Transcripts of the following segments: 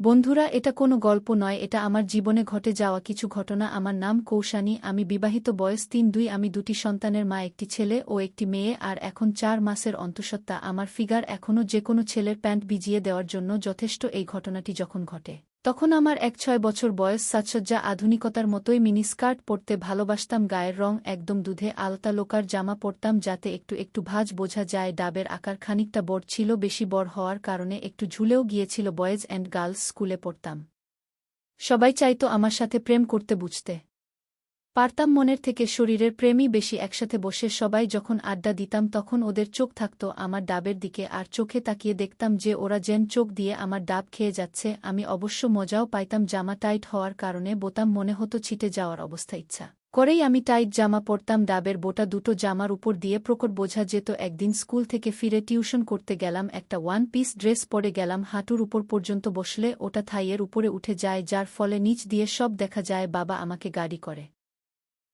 বন্ধুরা, এটা কোনো গল্প নয়, এটা আমার জীবনে ঘটে যাওয়া কিছু ঘটনা। আমার নাম কৌশানী, আমি বিবাহিত, বয়স ৩-২, আমি ২টি সন্তানের মা, একটি ছেলে ও একটি মেয়ে, আর এখন ৪ মাসের অন্তঃসত্ত্বা। আমার ফিগার এখনও যে কোনো ছেলের প্যান্ট ভিজিয়ে দেওয়ার জন্য যথেষ্ট। এই ঘটনাটি যখন ঘটে তখন আমার ১-৬ বছর বয়স। সাজসজ্জা আধুনিকতার মতোই, মিনিস্কার্ট পরতে ভালোবাসতাম, গায়ের রং একদম দুধে আলতা, লোকার জামা পরতাম যাতে একটু একটু ভাঁজ বোঝা যায়। ডাবের আকার খানিকটা বড় ছিল, বেশি বড় হওয়ার কারণে একটু ঝুলেও গিয়েছিল। বয়েজ অ্যান্ড গার্লস স্কুলে পড়তাম। সবাই চাইতো আমার সাথে প্রেম করতে, বুঝতে পারতাম মনের থেকে শরীরের প্রেমই বেশি। একসাথে বসে সবাই যখন আড্ডা দিতাম তখন ওদের চোখ থাকত আমার ডাবের দিকে, আর চোখে তাকিয়ে দেখতাম যে ওরা যেন চোখ দিয়ে আমার ডাব খেয়ে যাচ্ছে। আমি অবশ্য মজাও পাইতাম। জামা টাইট হওয়ার কারণে বোতাম মনে হতো ছিটে যাওয়ার অবস্থা। ইচ্ছা করেই আমি টাইট জামা পরতাম। ডাবের বোটা দুটো জামার উপর দিয়ে প্রকট বোঝা যেত। একদিন স্কুল থেকে ফিরে টিউশন করতে গেলাম, একটা ওয়ান পিস ড্রেস পরে গেলাম। হাঁটুর উপর পর্যন্ত বসলে ওটা থাইয়ের উপরে উঠে যায়, যার ফলে নিচ দিয়ে সব দেখা যায়। বাবা আমাকে গাড়ি করে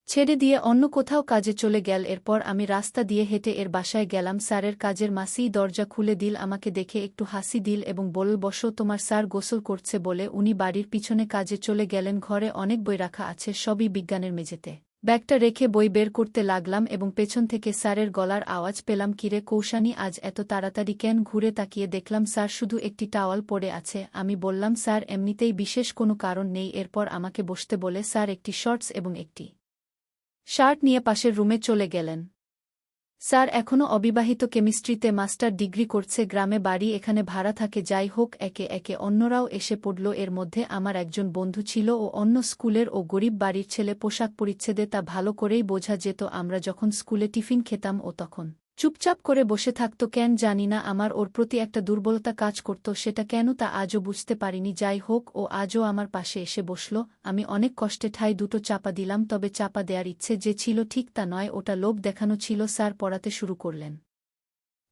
ছেড়ে দিয়ে অন্য কোথাও কাজে চলে গেল। এরপর আমি রাস্তা দিয়ে হেঁটে এর বাসায় গেলাম। স্যারের কাজের মাসিই দরজা খুলে দিল, আমাকে দেখে একটু হাসি দিল এবং বলল, বসো, তোমার স্যার গোসল করছে বলে উনি বাড়ির পিছনে কাজে চলে গেলেন। ঘরে অনেক বই রাখা আছে, সবই বিজ্ঞানের মেঝেতে। ব্যাগটা রেখে বই বের করতে লাগলাম এবং পেছন থেকে স্যারের গলার আওয়াজ পেলাম, কিরে কৌশানী, আজ এত তাড়াতাড়ি কেন? ঘুরে তাকিয়ে দেখলাম স্যার শুধু একটি টাওয়াল পরে আছে। আমি বললাম, স্যার এমনিতেই, বিশেষ কোনো কারণ নেই। এরপর আমাকে বসতে বলে স্যার একটি শর্টস এবং একটি শার্ট নিয়ে পাশের রুমে চলে গেলেন। স্যার এখনও অবিবাহিত, কেমিস্ট্রিতে মাস্টার ডিগ্রি করছে, গ্রামে বাড়ি, এখানে ভাড়া থাকে। যাই হোক, একে একে অন্যরাও এসে পড়ল। এর মধ্যে আমার একজন বন্ধু ছিল, ও অন্য স্কুলের, ও গরিব বাড়ির ছেলে। পোশাক পরিচ্ছেদে তা ভালো করেই বোঝা যেত। আমরা যখন স্কুলে টিফিন খেতাম ও তখন চুপচাপ করে বসে থাকত। কেন জানি না, আমার ওর প্রতি একটা দুর্বলতা কাজ করত। সেটা কেন তা আজও বুঝতে পারিনি। যাই হোক, ও আজও আমার পাশে এসে বসল। আমি অনেক কষ্টে ঠাই দুটো চাপা দিলাম, তবে চাপা দেয়ার ইচ্ছে যে ছিল ঠিক তা নয়, ওটা লোভ দেখানো ছিল। স্যার পড়াতে শুরু করলেন।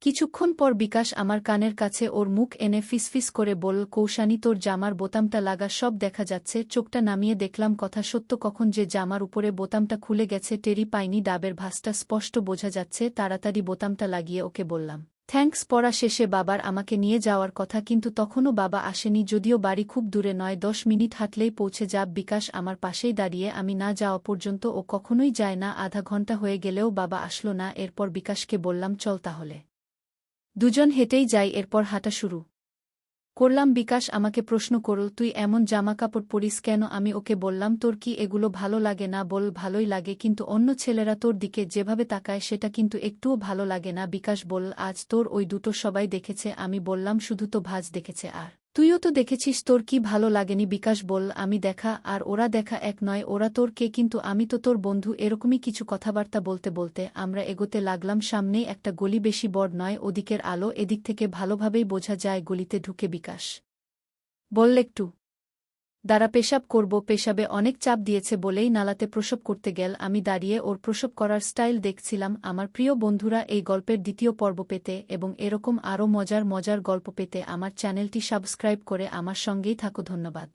কিছুক্ষণ পর বিকাশ আমার কানের কাছে ওর মুখ এনে ফিসফিস করে বলল, কৌশানী, তোর জামার বোতামটা লাগা, সব দেখা যাচ্ছে। চোখটা নামিয়ে দেখলাম কথা সত্য। কখন যে জামার উপরে বোতামটা খুলে গেছে টেরি পাইনি। ডাবের ভাঁজটা স্পষ্ট বোঝা যাচ্ছে। তাড়াতাড়ি বোতামটা লাগিয়ে ওকে বললাম, থ্যাঙ্কস। পড়া শেষে বাবার আমাকে নিয়ে যাওয়ার কথা, কিন্তু তখনও বাবা আসেনি। যদিও বাড়ি খুব দূরে নয়, 10 মিনিট হাঁটলেই পৌঁছে যাব। বিকাশ আমার পাশেই দাঁড়িয়ে, আমি না যাওয়া পর্যন্ত ও কখনোই যায় না। আধা ঘন্টা হয়ে গেলেও বাবা আসলো না। এরপর বিকাশকে বললাম, চল তাহলে দুজন হেঁটেই যাই। এরপর হাঁটা শুরু করলাম। বিকাশ আমাকে প্রশ্ন করল, তুই এমন জামাকাপড় পরিস কেন? আমি ওকে বললাম, তোর কি এগুলো ভালো লাগে না? বল, ভালোই লাগে, কিন্তু অন্য ছেলেরা তোর দিকে যেভাবে তাকায় সেটা কিন্তু একটুও ভালো লাগে না। বিকাশ বলল, আজ তোর ওই দুটো সবাই দেখেছে। আমি বললাম, শুধু তো ভাঁজ দেখেছে, আর তুইও তো দেখেছিস, তোর কি ভালো লাগেনি? বিকাশ বলল, আমি দেখা আর ওরা দেখা এক নয়। ওরা তোর কে, কিন্তু আমি তো তোর বন্ধু। এরকমই কিছু কথাবার্তা বলতে বলতে আমরা এগোতে লাগলাম। সামনেই একটা গলি, বেশি বড় নয়, ওদিকের আলো এদিক থেকে ভালোভাবেই বোঝা যায়। গলিতে ঢুকে বিকাশ বলল, একটু দাঁড়া, পেশাব করব। পেশাবে অনেক চাপ দিয়েছে বলেই নালাতে প্রসব করতে গেল। আমি দাঁড়িয়ে ওর প্রসব করার স্টাইল দেখছিলাম। আমার প্রিয় বন্ধুরা, এই গল্পের দ্বিতীয় পর্ব পেতে এবং এরকম আরও মজার মজার গল্প পেতে আমার চ্যানেলটি সাবস্ক্রাইব করে আমার সঙ্গেই থাকো। ধন্যবাদ।